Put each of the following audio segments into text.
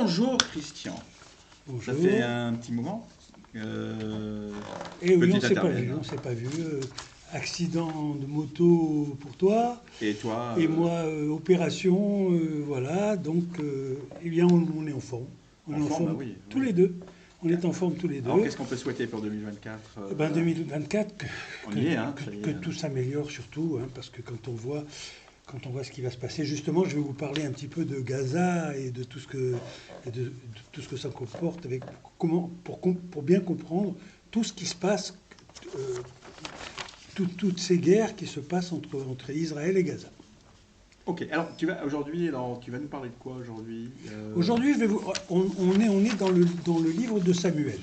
Bonjour Christian. Bonjour. Ça fait un petit moment. Et oui, on Petite s'est pas vu, intermède. on s'est pas vu. Accident de moto pour toi, Et toi, et moi opération, voilà. Donc, eh bien, on est en forme. On est en en forme, bah forme oui, tous oui. les deux. On est en forme tous les Alors deux. qu'est-ce qu'on peut souhaiter pour 2024? Eh ben, 2024, On y est, hein, que, ça y que est. tout s'améliore surtout, hein, parce que quand on voit ce qui va se passer, justement, je vais vous parler un petit peu de Gaza et de tout ce que, de tout ce que ça comporte, pour bien comprendre tout ce qui se passe, euh, toutes ces guerres qui se passent entre Israël et Gaza. Ok, alors tu vas nous parler de quoi aujourd'hui? Aujourd'hui, on est dans le livre de Samuel.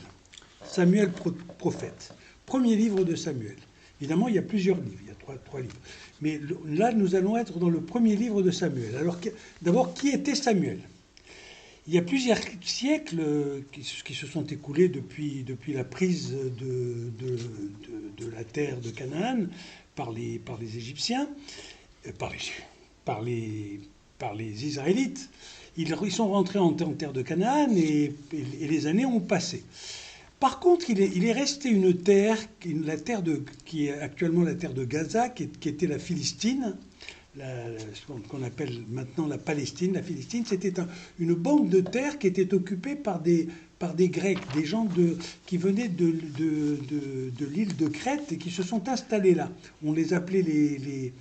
Samuel prophète. Premier livre de Samuel. Évidemment, il y a plusieurs livres, il y a trois livres. Mais là, nous allons être dans le premier livre de Samuel. Alors, d'abord, qui était Samuel? Il y a plusieurs siècles qui se sont écoulés depuis la prise de la terre de Canaan par les Égyptiens, par les, par les, par les Israélites. Ils sont rentrés en terre de Canaan et les années ont passé. Par contre, il est resté une terre, qui est actuellement la terre de Gaza, qui était la Philistine, ce qu'on appelle maintenant la Palestine. La Philistine, c'était une bande de terre qui était occupée par des Grecs, des gens qui venaient de l'île de Crète et qui se sont installés là. On les appelait les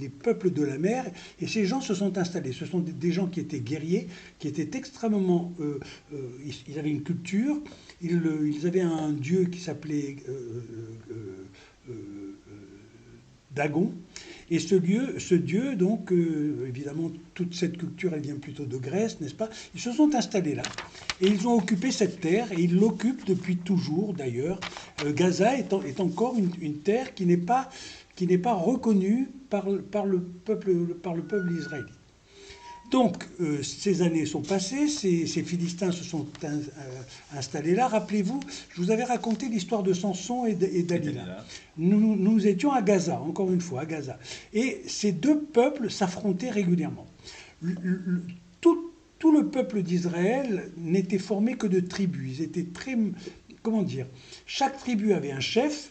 peuples de la mer, et ces gens se sont installés. Ce sont des gens qui étaient guerriers, qui étaient extrêmement... ils avaient une culture, ils avaient un dieu qui s'appelait Dagon. Et ce dieu donc, évidemment, toute cette culture, elle vient plutôt de Grèce, n'est-ce pas? Ils se sont installés là. Et ils ont occupé cette terre, et ils l'occupent depuis toujours, d'ailleurs. Gaza est encore une terre qui n'est pas reconnue par le peuple israélite. Donc, ces années sont passées, ces Philistins se sont installés là. Rappelez-vous, je vous avais raconté l'histoire de Samson et Et Dalila. Dalila. Nous étions à Gaza, encore une fois, à Gaza. Et ces deux peuples s'affrontaient régulièrement. Le- le- tout, tout le peuple d'Israël n'était formé que de tribus. Ils étaient très... Comment dire? Chaque tribu avait un chef,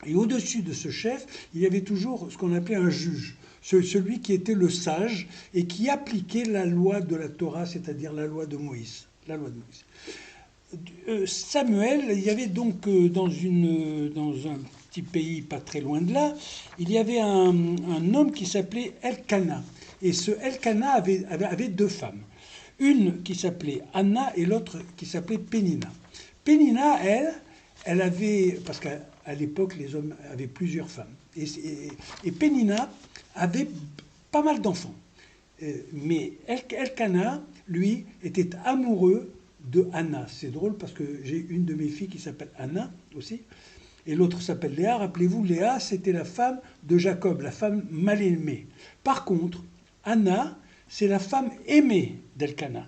et au-dessus de ce chef, il y avait toujours ce qu'on appelait un juge, celui qui était le sage et qui appliquait la loi de la Torah, c'est-à-dire la loi de Moïse. La loi de Moïse. Samuel, il y avait donc dans un petit pays pas très loin de là, il y avait un homme qui s'appelait Elkana. Et ce Elkana avait deux femmes. Une qui s'appelait Anna et l'autre qui s'appelait Pénina. Pénina, elle avait, parce qu'à l'époque, les hommes avaient plusieurs femmes. Et Pénina avait pas mal d'enfants. Mais Elkana, lui, était amoureux de Anna. C'est drôle parce que j'ai une de mes filles qui s'appelle Anna aussi, et l'autre s'appelle Léa. Rappelez-vous, Léa, c'était la femme de Jacob, la femme mal aimée. Par contre, Anna, c'est la femme aimée d'Elkana.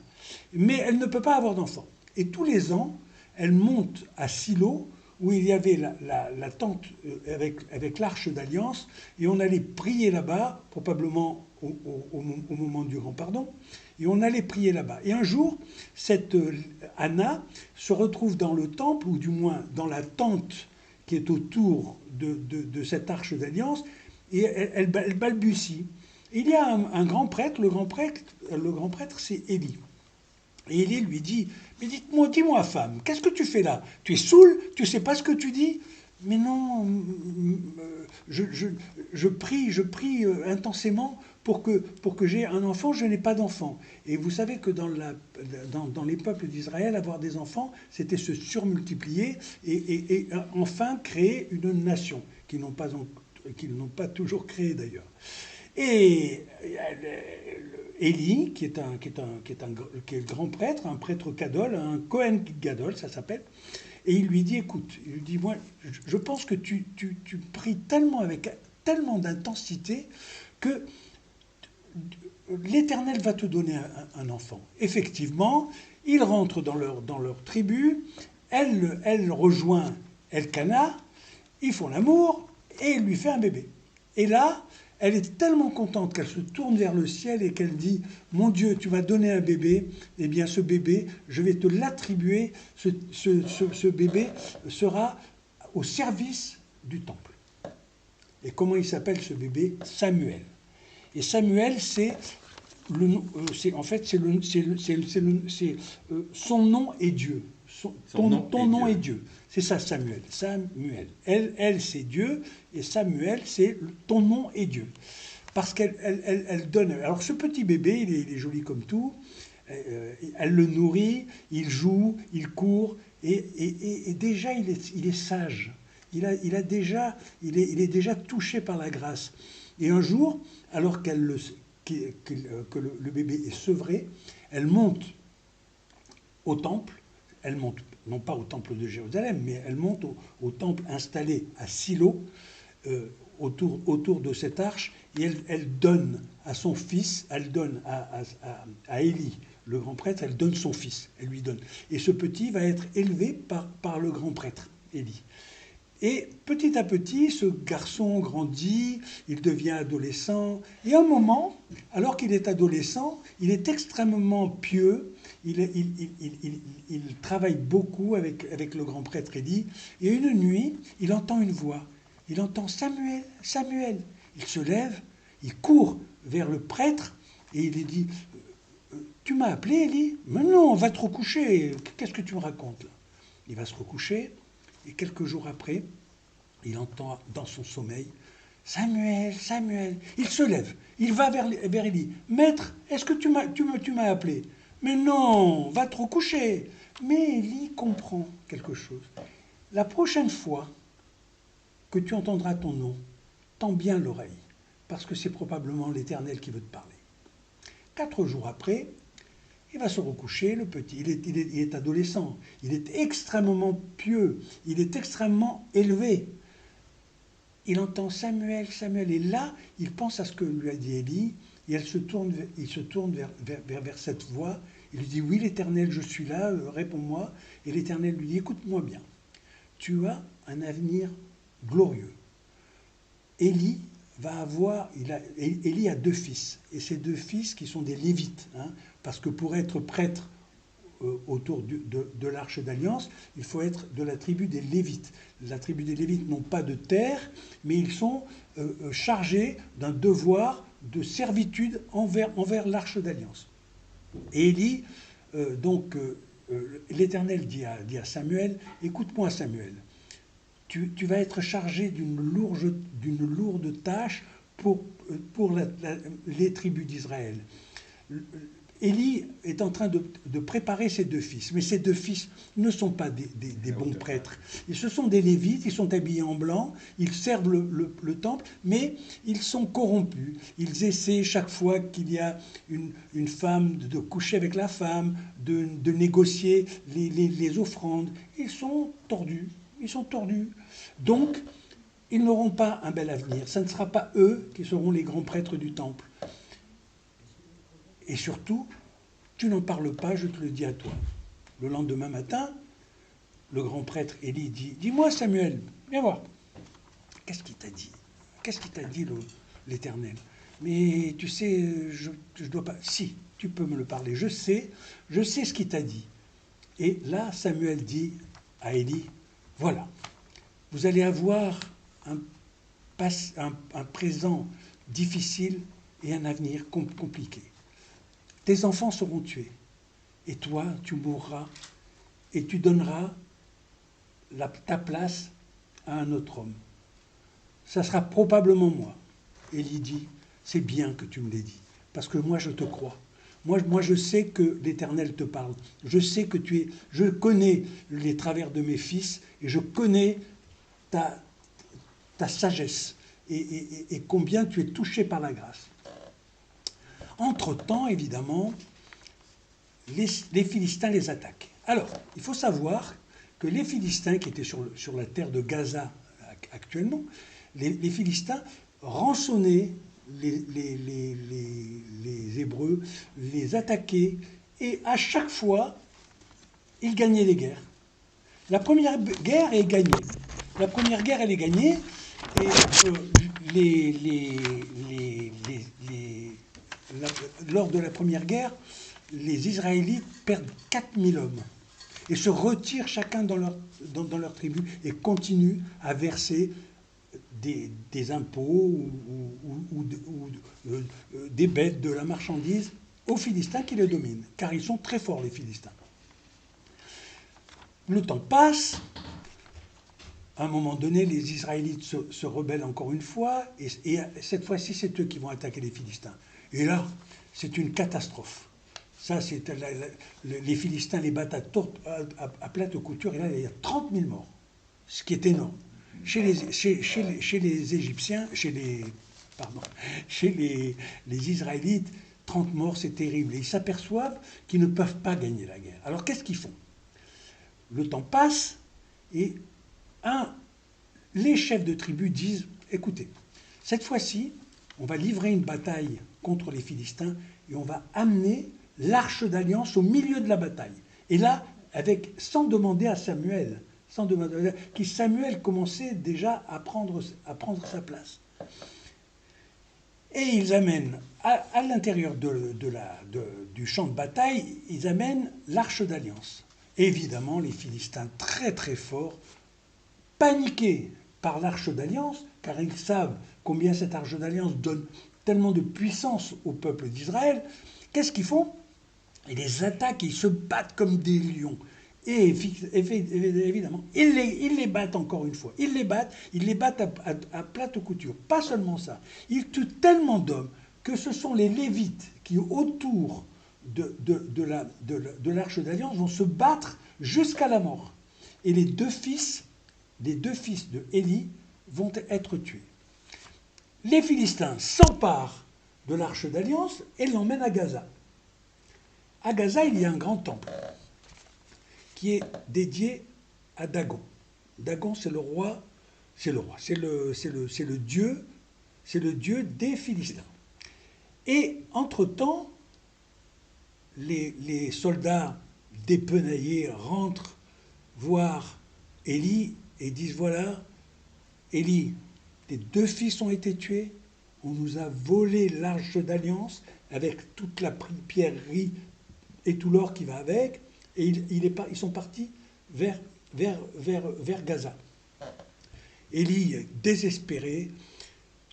Mais elle ne peut pas avoir d'enfant. Et tous les ans, elle monte à Silo, où il y avait la tente avec l'arche d'alliance, et on allait prier là-bas, probablement au moment du grand pardon, et on allait prier là-bas. Et un jour, cette Anna se retrouve dans le temple, ou du moins dans la tente qui est autour de cette arche d'alliance, et elle balbutie. Et il y a un grand prêtre, le grand prêtre c'est Élie. Et Élie lui dit, mais dis-moi femme, qu'est-ce que tu fais là? Tu es saoul? Tu sais pas ce que tu dis? Mais non, je prie intensément pour que j'ai un enfant, je n'ai pas d'enfant. Et vous savez que dans les peuples d'Israël, avoir des enfants, c'était se surmultiplier et enfin créer une nation, qu'ils n'ont pas toujours créée d'ailleurs. Et Élie, qui est le grand prêtre, un prêtre Gadol, un Kohen Gadol, ça s'appelle, et il lui dit, écoute, il lui dit, moi, je pense que tu pries tellement avec tellement d'intensité que l'Éternel va te donner un enfant. Effectivement, ils rentrent dans leur tribu, elle rejoint Elkana, ils font l'amour, et il lui fait un bébé. Et là, Elle est tellement contente qu'elle se tourne vers le ciel et qu'elle dit, mon Dieu, tu vas donner un bébé, eh bien ce bébé, je vais te l'attribuer, ce bébé sera au service du temple. Et comment il s'appelle ce bébé? Samuel. Et Samuel, en fait, son nom est Dieu. Ton nom est Dieu. C'est ça, Samuel. Samuel. Elle, c'est Dieu, et Samuel, c'est ton nom est Dieu. Parce qu'elle donne. Alors, ce petit bébé, il est joli comme tout. Elle le nourrit, il joue, il court, et déjà, il est sage. Il est déjà touché par la grâce. Et un jour, alors que le bébé est sevré, elle monte au temple. Elle monte, non pas au temple de Jérusalem, mais elle monte au temple installé à Silo, autour de cette arche, et elle donne à son fils, elle donne à Élie, le grand prêtre, elle donne son fils, elle lui donne. Et ce petit va être élevé par le grand prêtre, Élie. Et petit à petit, ce garçon grandit, il devient adolescent, et à un moment, alors qu'il est adolescent, il est extrêmement pieux, il travaille beaucoup avec le grand prêtre Élie, et une nuit, il entend une voix, il entend Samuel, Samuel. Il se lève, il court vers le prêtre, et il lui dit, tu m'as appelé, Élie? Mais non, va te recoucher, qu'est-ce que tu me racontes là? Il va se recoucher, et quelques jours après, il entend dans son sommeil, Samuel, Samuel. Il se lève, il va vers Élie. Maître, est-ce que tu m'as appelé? Mais non, va te recoucher. Mais Élie comprend quelque chose. La prochaine fois que tu entendras ton nom, tends bien l'oreille, parce que c'est probablement l'Éternel qui veut te parler. 4 jours après, il va se recoucher, le petit. Il est adolescent, il est extrêmement pieux, il est extrêmement élevé. Il entend Samuel, Samuel, et là, il pense à ce que lui a dit Élie, et il se tourne vers cette voix. Il lui dit, oui, l'Éternel, je suis là, réponds-moi. Et l'Éternel lui dit, écoute-moi bien, tu as un avenir glorieux. Élie Élie a 2 fils, et ces 2 fils qui sont des Lévites, parce que pour être prêtre autour de l'Arche d'Alliance, il faut être de la tribu des Lévites. La tribu des Lévites n'ont pas de terre, mais ils sont chargés d'un devoir de servitude envers l'Arche d'Alliance. Et Élie, l'Éternel dit à Samuel, écoute-moi Samuel, tu vas être chargé d'une lourde tâche pour les tribus d'Israël. Élie est en train de préparer ses 2 fils, mais ces 2 fils ne sont pas des bons prêtres. Ce sont des Lévites, ils sont habillés en blanc, ils servent le temple, mais ils sont corrompus. Ils essaient chaque fois qu'il y a une femme de coucher avec la femme, de négocier les offrandes. Ils sont tordus. Donc, ils n'auront pas un bel avenir. Ce ne sera pas eux qui seront les grands prêtres du temple. Et surtout, tu n'en parles pas, je te le dis à toi. Le lendemain matin, le grand prêtre Élie dit, dis-moi Samuel, viens voir. Qu'est-ce qu'il t'a dit? Qu'est-ce qu'il t'a dit l'Éternel? Mais tu sais, je dois pas... Si, tu peux me le parler. Je sais ce qu'il t'a dit. Et là, Samuel dit à Élie, voilà, vous allez avoir un présent difficile et un avenir compliqué. Tes enfants seront tués, et toi, tu mourras, et tu donneras ta place à un autre homme. Ça sera probablement moi. Élie dit, c'est bien que tu me l'aies dit, parce que moi je te crois. Moi je sais que l'Éternel te parle. Je sais que je connais les travers de mes fils, et je connais ta sagesse, et combien tu es touché par la grâce. Entre-temps, évidemment, les Philistins les attaquent. Alors, il faut savoir que les Philistins, qui étaient sur la terre de Gaza actuellement, les Philistins rançonnaient les Hébreux, les attaquaient, et à chaque fois, ils gagnaient les guerres. La première guerre est gagnée. La première guerre, elle est gagnée, et lors de la première guerre, les Israélites perdent 4000 hommes et se retirent chacun dans leur tribu et continuent à verser des impôts ou des bêtes, de la marchandise aux Philistins qui les dominent, car ils sont très forts, les Philistins. Le temps passe. À un moment donné, les Israélites se rebellent encore une fois, et cette fois-ci, c'est eux qui vont attaquer les Philistins. Et là, c'est une catastrophe. Ça, les Philistins les battent à plate couture, et là, il y a 30 000 morts, ce qui est énorme. Chez les Égyptiens, chez les Israélites, 30 morts, c'est terrible. Et ils s'aperçoivent qu'ils ne peuvent pas gagner la guerre. Alors, qu'est-ce qu'ils font? Le temps passe, et les chefs de tribu disent, écoutez, cette fois-ci, on va livrer une bataille contre les Philistins et on va amener l'arche d'alliance au milieu de la bataille. Et là, sans demander à Samuel, Samuel commençait déjà à prendre sa place. Et ils amènent, à l'intérieur du champ de bataille, ils amènent l'arche d'alliance. Évidemment, les Philistins, très très forts, paniqués par l'arche d'alliance, car ils savent combien cette arche d'alliance donne tellement de puissance au peuple d'Israël, qu'est-ce qu'ils font? Ils les attaquent et ils se battent comme des lions. Et évidemment, ils les battent encore une fois. Ils les battent à plate couture. Pas seulement ça. Ils tuent tellement d'hommes que ce sont les Lévites qui, autour de l'arche d'alliance, vont se battre jusqu'à la mort. Et les deux fils de Élie vont être tués. Les Philistins s'emparent de l'arche d'alliance et l'emmènent à Gaza. À Gaza, il y a un grand temple qui est dédié à Dagon. Dagon, c'est le dieu des Philistins. Et entre-temps, les soldats dépenaillés rentrent voir Élie et disent, voilà, Élie, tes deux fils ont été tués, on nous a volé l'arche d'alliance avec toute la pierrerie et tout l'or qui va avec, et ils sont partis vers Gaza. Élie, désespéré,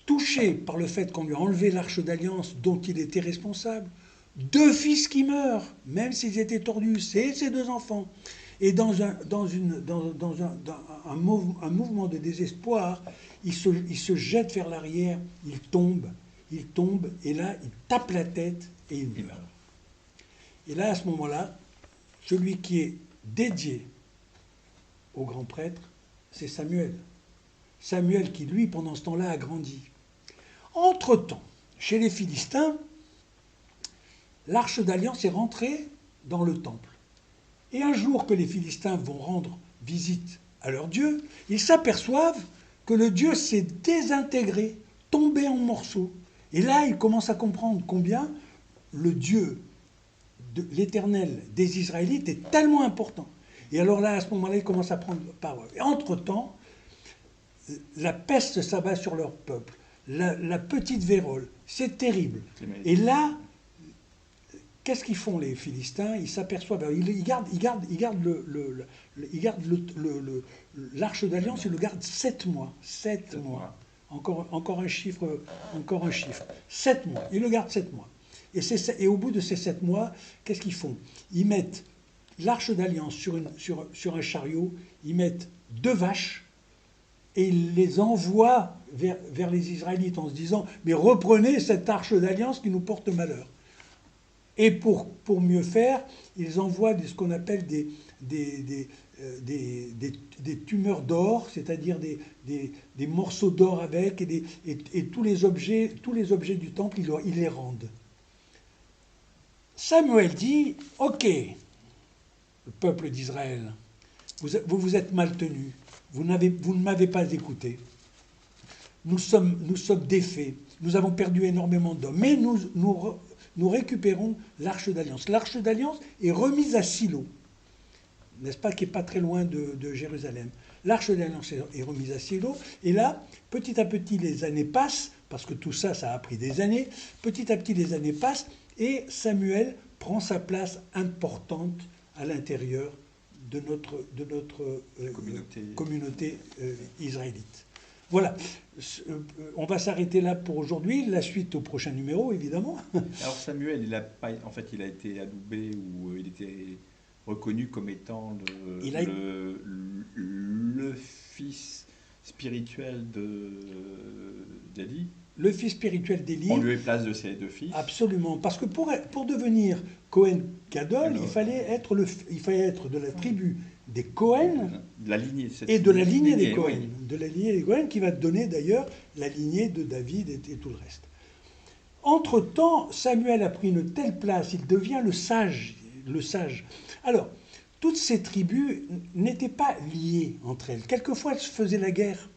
touché par le fait qu'on lui a enlevé l'arche d'alliance dont il était responsable, deux fils qui meurent, même s'ils étaient tordus, c'est ses deux enfants. Et dans un mouvement de désespoir, il se jette vers l'arrière, il tombe, et là, il tape la tête et il meurt. Et là, à ce moment-là, celui qui est dédié au grand prêtre, c'est Samuel. Samuel qui, lui, pendant ce temps-là, a grandi. Entre-temps, chez les Philistins, l'arche d'alliance est rentrée dans le temple. Et un jour que les Philistins vont rendre visite à leur Dieu, ils s'aperçoivent que le Dieu s'est désintégré, tombé en morceaux. Et là, ils commencent à comprendre combien le Dieu, l'Éternel des Israélites, est tellement important. Et alors là, à ce moment-là, ils commencent à prendre parole. Et entre-temps, la peste s'abat sur leur peuple, la petite vérole, c'est terrible. Et là, qu'est-ce qu'ils font les Philistins? Ils s'aperçoivent, ils gardent l'arche d'alliance, ils le gardent 7 mois. 7 mois. Encore un chiffre. 7 mois. Ils le gardent 7 mois. Et au bout de ces 7 mois, qu'est-ce qu'ils font? Ils mettent l'arche d'alliance sur un chariot, ils mettent 2 vaches, et ils les envoient vers les Israélites en se disant, mais reprenez cette arche d'alliance qui nous porte malheur. Et pour mieux faire, ils envoient ce qu'on appelle des tumeurs d'or, c'est-à-dire des morceaux d'or avec, et tous les objets du temple, ils les rendent. Samuel dit, ok, le peuple d'Israël, vous vous êtes mal tenus, vous ne m'avez pas écouté, nous sommes défaits, nous avons perdu énormément d'hommes, mais nous récupérons l'arche d'alliance. L'arche d'alliance est remise à Silo, n'est-ce pas, qui n'est pas très loin de Jérusalem. L'Arche de l'Alliance est remise à Silo. Et là, petit à petit, les années passent, parce que tout ça, ça a pris des années. Petit à petit, les années passent, et Samuel prend sa place importante à l'intérieur de notre communauté israélite. Voilà. On va s'arrêter là pour aujourd'hui. La suite au prochain numéro, évidemment. Alors Samuel, en fait, il a été adoubé ou il était reconnu comme étant le fils spirituel d'Élie. Le fils spirituel d'Élie. En lieu et place de ses deux fils. Absolument. Parce que pour devenir Cohen Gadol, il fallait être de la tribu des Cohen de la lignée, et de la lignée des Cohen. Oui. De la lignée des Cohen qui va donner d'ailleurs la lignée de David et tout le reste. Entre-temps, Samuel a pris une telle place, il devient le sage. Alors, toutes ces tribus n'étaient pas liées entre elles. Quelquefois, elles se faisaient la guerre.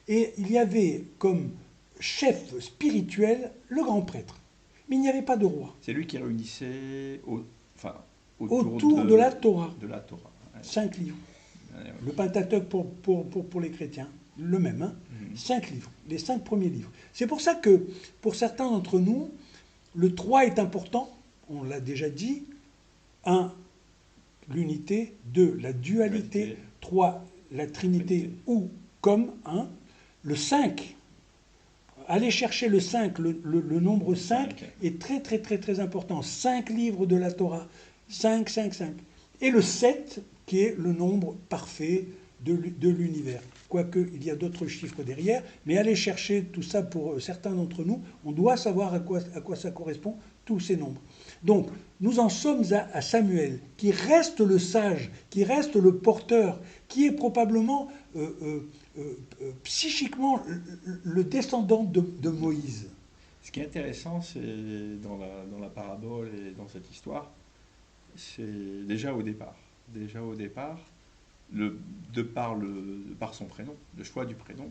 Et il y avait comme chef spirituel le grand prêtre. Mais il n'y avait pas de roi. C'est lui qui réunissait autour de la Torah. De la Torah. 5 livres. Le Pentateuque pour les chrétiens, le même. Hein. 5 livres, les 5 premiers livres. C'est pour ça que, pour certains d'entre nous, le 3 est important, on l'a déjà dit. 1, l'unité. 2, la dualité. 3, la trinité ou comme 1. Le 5, aller chercher le 5, le nombre 5 est très très très très important. 5 livres de la Torah. 5. Et le 7, qui est le nombre parfait de l'univers. Quoique, il y a d'autres chiffres derrière, mais aller chercher tout ça pour certains d'entre nous, on doit savoir à quoi ça correspond, tous ces nombres. Donc, nous en sommes à Samuel, qui reste le sage, qui reste le porteur, qui est probablement psychiquement le descendant de Moïse. Ce qui est intéressant, c'est dans la parabole et dans cette histoire, c'est déjà au départ, de par son prénom, le choix du prénom,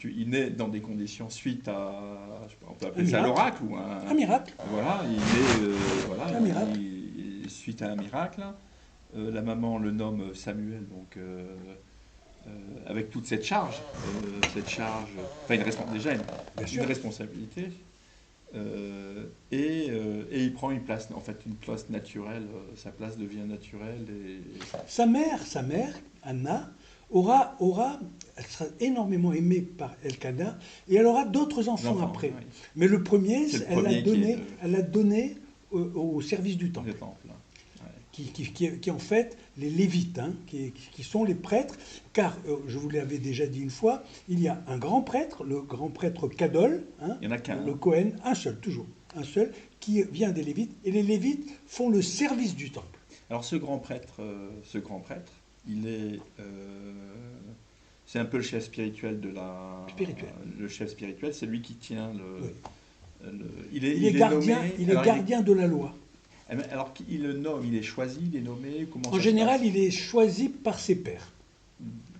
il naît dans des conditions suite à, on peut appeler ça l'oracle ou un miracle. Voilà, il naît suite à un miracle. La maman le nomme Samuel, donc avec toute cette charge, déjà une responsabilité. Et il prend une place naturelle, sa place devient naturelle. Sa mère, Anna, elle sera énormément aimée par Elkana, et elle aura d'autres enfants après. Oui. Mais le premier, elle l'a donné au service du temple. Qui en fait les Lévites, hein, qui sont les prêtres, car, je vous l'avais déjà dit une fois, il y a un grand prêtre, le grand prêtre Kadol, hein, il y en a qu'un, le Cohen, un seul, qui vient des Lévites, et les Lévites font le service du temple. Alors ce grand prêtre, il est... c'est un peu le chef spirituel de la... Le chef spirituel, c'est lui qui tient il est gardien de la loi. Alors qu'il le nomme, il est choisi, il est nommé, En général, il est choisi par ses pairs.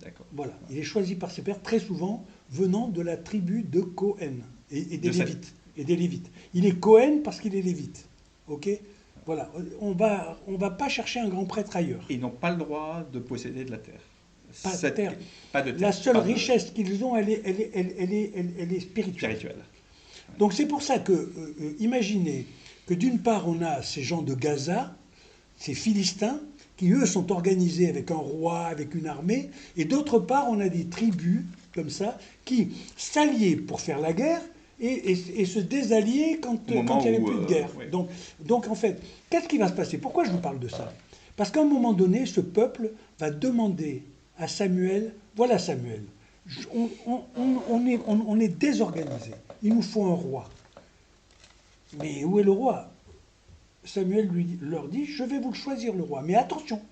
D'accord. Voilà, il est choisi par ses pairs, très souvent venant de la tribu de Cohen et des Lévites. Il est Cohen parce qu'il est Lévite. Ok. Voilà, on va pas chercher un grand prêtre ailleurs. Et ils n'ont pas le droit de posséder de la terre. Pas de terre. La seule richesse qu'ils ont, elle est spirituelle. Donc c'est pour ça que, imaginez que d'une part on a ces gens de Gaza, ces Philistins, qui eux sont organisés avec un roi, avec une armée, et d'autre part on a des tribus comme ça, qui s'alliaient pour faire la guerre, et se désallier quand il n'y avait plus de guerre. Ouais. Donc en fait, qu'est-ce qui va se passer? Pourquoi je vous parle de ça? Parce qu'à un moment donné, ce peuple va demander à Samuel, voilà Samuel, on est désorganisé, il nous faut un roi. Mais où est le roi? Samuel leur dit, je vais vous le choisir le roi, mais attention,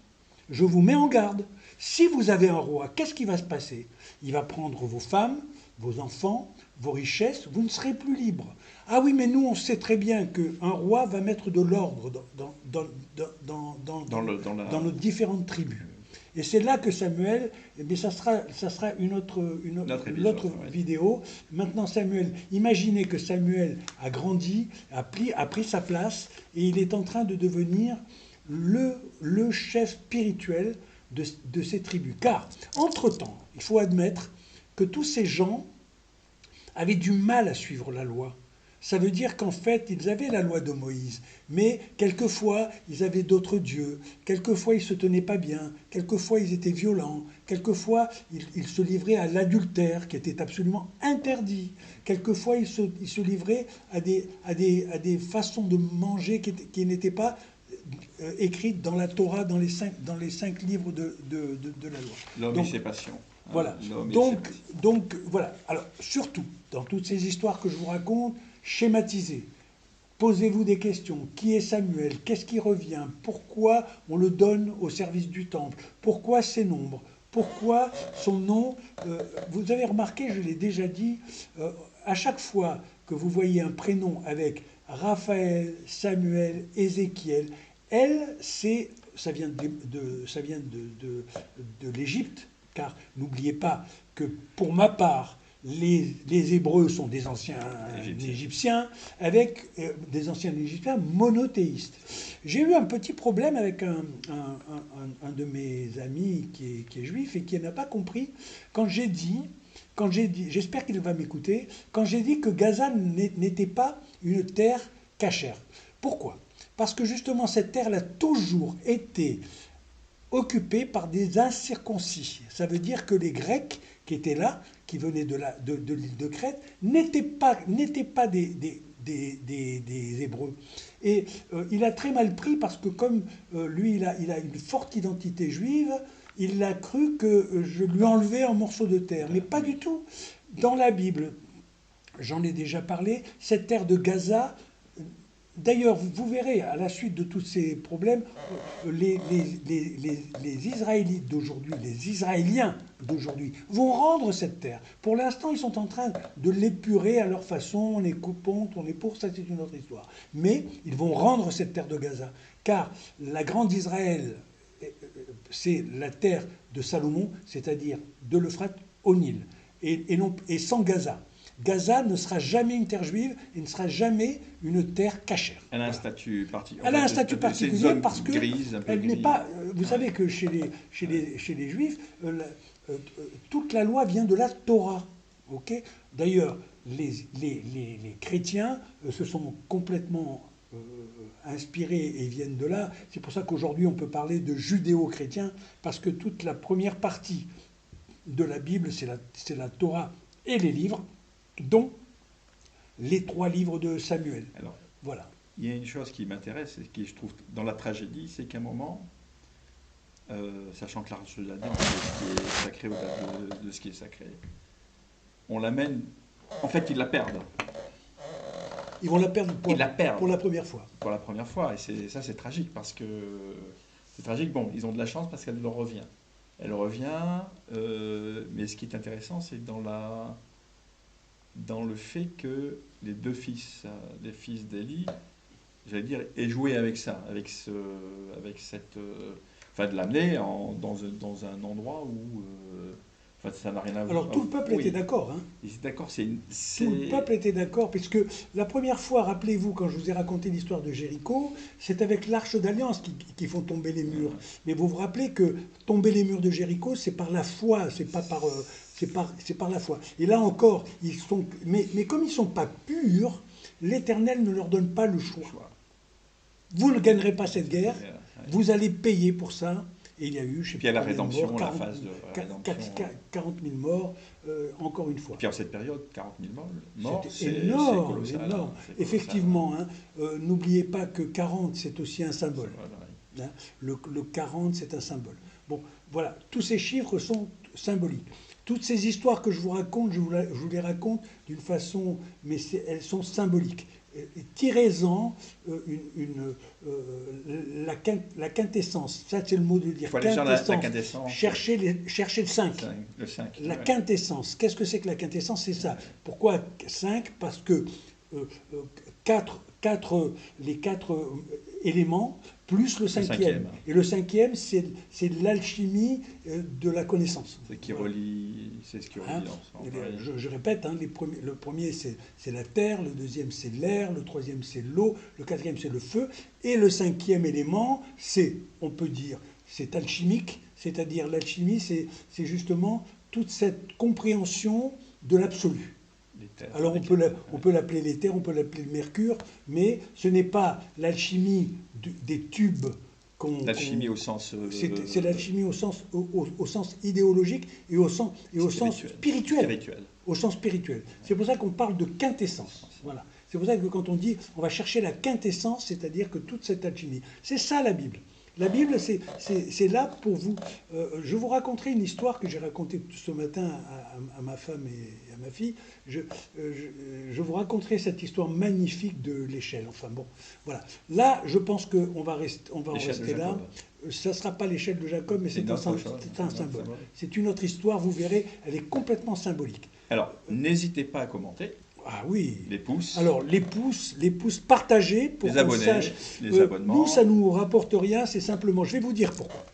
je vous mets en garde. Si vous avez un roi, qu'est-ce qui va se passer? Il va prendre vos femmes, vos enfants, vos richesses, vous ne serez plus libres. Ah oui, mais nous, on sait très bien qu'un roi va mettre de l'ordre dans nos différentes tribus. Et c'est là que Samuel, mais ça sera une autre vidéo. Maintenant, Samuel, imaginez que Samuel a grandi, a pris sa place, et il est en train de devenir le chef spirituel de ces tribus. Car, entre-temps, il faut admettre que tous ces gens avaient du mal à suivre la loi. Ça veut dire qu'en fait, ils avaient la loi de Moïse, mais quelquefois, ils avaient d'autres dieux, quelquefois, ils ne se tenaient pas bien, quelquefois, ils étaient violents, quelquefois, ils se livraient à l'adultère, qui était absolument interdit, quelquefois, ils se livraient à des façons de manger qui n'étaient pas écrites dans la Torah, dans les cinq livres de la loi. L'homme et ses passions. Voilà. Donc, voilà. Alors, surtout, dans toutes ces histoires que je vous raconte, schématisez. Posez-vous des questions. Qui est Samuel? Qu'est-ce qui revient? Pourquoi on le donne au service du temple? Pourquoi ces nombres? Pourquoi son nom? Vous avez remarqué, je l'ai déjà dit, à chaque fois que vous voyez un prénom avec Raphaël, Samuel, Ézéchiel, ça vient de l'Égypte, car n'oubliez pas que pour ma part, les Hébreux sont des anciens Égyptiens, avec des anciens Égyptiens monothéistes. J'ai eu un petit problème avec un de mes amis qui est juif et qui n'a pas compris quand j'ai dit, j'espère qu'il va m'écouter, quand j'ai dit que Gaza n'était pas une terre cachère. Pourquoi? Parce que justement cette terre a toujours été occupée par des incirconcis. Ça veut dire que les Grecs qui étaient là, qui venaient de l'île de Crète, n'étaient pas des Hébreux. Et il a très mal pris parce que comme lui, il a une forte identité juive, il a cru que je lui enlevais un morceau de terre. Mais pas du tout. Dans la Bible, j'en ai déjà parlé, cette terre de Gaza. D'ailleurs, vous verrez, à la suite de tous ces problèmes, les Israélites d'aujourd'hui, les Israéliens d'aujourd'hui, vont rendre cette terre. Pour l'instant, ils sont en train de l'épurer à leur façon, on les coupe, on les pour, ça c'est une autre histoire. Mais ils vont rendre cette terre de Gaza, car la grande Israël, c'est la terre de Salomon, c'est-à-dire de l'Euphrate au Nil, et sans Gaza. Gaza ne sera jamais une terre juive et ne sera jamais une terre cachère. Elle a un statut particulier. Elle a un statut particulier parce que elle n'est pas. Vous savez que chez les juifs, toute la loi vient de la Torah. Okay. D'ailleurs, les chrétiens se sont complètement inspirés et viennent de là. C'est pour ça qu'aujourd'hui on peut parler de judéo-chrétiens parce que toute la première partie de la Bible, c'est la Torah et les livres, dont les 3 livres de Samuel. Alors, voilà. Il y a une chose qui m'intéresse et qui je trouve dans la tragédie, c'est qu'à un moment, sachant que l'arche de la Bible, c'est ce qui est sacré au-delà de ce qui est sacré, on l'amène. En fait, ils la perdent. Ils vont la perdre pour la première fois. Pour la première fois. Et ça, c'est tragique parce que. C'est tragique. Bon, ils ont de la chance parce qu'elle leur revient. Elle revient, mais ce qui est intéressant, c'est dans le fait que les 2 fils, les fils d'Élie, j'allais dire, aient joué avec ça, avec cette, enfin de l'amener dans un endroit où, enfin, ça n'a rien à voir. Alors tout le peuple était d'accord. Hein. D'accord, tout le peuple était d'accord, puisque la première fois, rappelez-vous, quand je vous ai raconté l'histoire de Jéricho, c'est avec l'Arche d'Alliance qui font tomber les murs. Mais vous vous rappelez que tomber les murs de Jéricho, c'est par la foi, c'est pas par c'est par la foi. Et là encore, mais comme ils ne sont pas purs, l'Éternel ne leur donne pas le choix. Vous ne gagnerez pas cette guerre, vous allez payer pour ça. Et il y a eu, je sais puis il y a la rédemption, morts, 40, la phase de rédemption. 40 000 morts, encore une fois. Puis en cette période, 40 000 morts, c'est énorme, colossal, énorme. C'est Effectivement, hein, n'oubliez pas que 40, c'est aussi un symbole. Hein, le 40, c'est un symbole. Bon, voilà, tous ces chiffres sont symboliques. Toutes ces histoires que je vous raconte, je vous les raconte d'une façon, mais elles sont symboliques. Tirez-en la quintessence. Ça, c'est le mot de dire. Quintessence. Cherchez le 5. Le 5. La quintessence. Qu'est-ce que c'est que la quintessence? C'est ça. Pourquoi 5? Parce que les 4 éléments plus le 5e. Et le 5e, c'est l'alchimie de la connaissance. C'est ce qui relie ensemble. Je répète, hein, le premier, c'est la terre, le deuxième, c'est l'air, le troisième, c'est l'eau, le quatrième, c'est le feu, et le 5e élément, c'est, on peut dire, c'est alchimique, c'est-à-dire l'alchimie, c'est justement toute cette compréhension de l'absolu. Alors on peut l'appeler l'éther, on peut l'appeler le mercure, mais ce n'est pas l'alchimie des tubes l'alchimie au sens... c'est l'alchimie au sens idéologique et au sens spirituel. Au sens spirituel. C'est pour ça qu'on parle de quintessence. Voilà. C'est pour ça que quand on dit on va chercher la quintessence, c'est-à-dire que toute cette alchimie, c'est ça la Bible. La Bible, c'est là pour vous. Je vous raconterai une histoire que j'ai racontée ce matin à ma femme et à ma fille. Je vous raconterai cette histoire magnifique de l'échelle. Enfin bon, voilà. Là, je pense qu'on va en rester là. Ça ne sera pas l'échelle de Jacob, mais c'est un symbole. C'est une autre histoire, vous verrez, elle est complètement symbolique. Alors, n'hésitez pas à commenter. Ah oui. Les pouces. Alors, les pouces partagés pour qu'on sache. Les abonnements. Nous, ça ne nous rapporte rien, c'est simplement... Je vais vous dire pourquoi.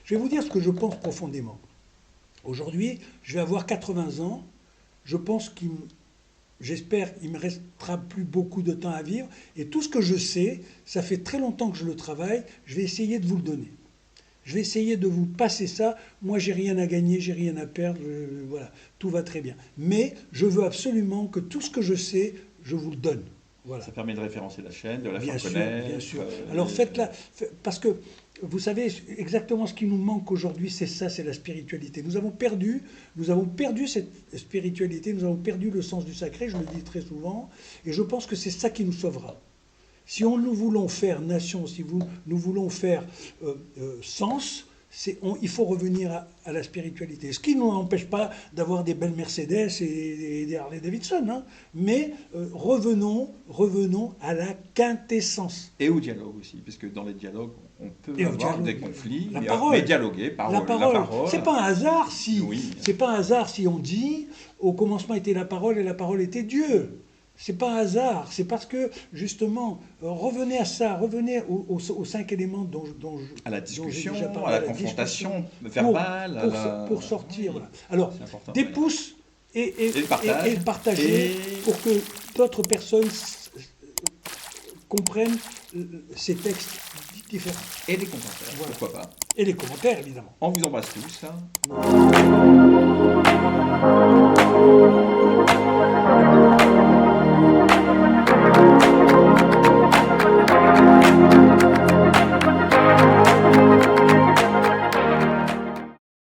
Je vais vous dire ce que je pense profondément. Aujourd'hui, je vais avoir 80 ans. Je pense j'espère qu'il me restera plus beaucoup de temps à vivre. Et tout ce que je sais, ça fait très longtemps que je le travaille, je vais essayer de vous le donner. Je vais essayer de vous passer ça. Moi, j'ai rien à gagner, j'ai rien à perdre. Voilà, tout va très bien. Mais je veux absolument que tout ce que je sais, je vous le donne. Voilà. Ça permet de référencer la chaîne, de la bien faire sûr, connaître. Bien sûr. Alors faites-la, parce que vous savez exactement ce qui nous manque aujourd'hui, c'est ça, c'est la spiritualité. Nous avons perdu cette spiritualité, nous avons perdu le sens du sacré. Je le dis très souvent, et je pense que c'est ça qui nous sauvera. Si nous voulons faire nation, si nous voulons faire sens, il faut revenir à la spiritualité. Ce qui ne nous empêche pas d'avoir des belles Mercedes et des Harley Davidson, hein, mais revenons à la quintessence. Et au dialogue aussi, parce que dans les dialogues, on peut avoir des conflits, mais dialoguer, la parole. C'est pas un hasard si on dit au commencement était la parole et la parole était Dieu. C'est pas un hasard, c'est parce que, justement, revenez à ça, revenez aux 5 éléments dont à la discussion, dont j'ai déjà parlé, à la confrontation verbale. Pour sortir. Voilà. Alors, des pouces et le partager pour que d'autres personnes comprennent ces textes différents. Et les commentaires, voilà. Pourquoi pas. Et les commentaires, évidemment. On vous embrasse tous. Hein.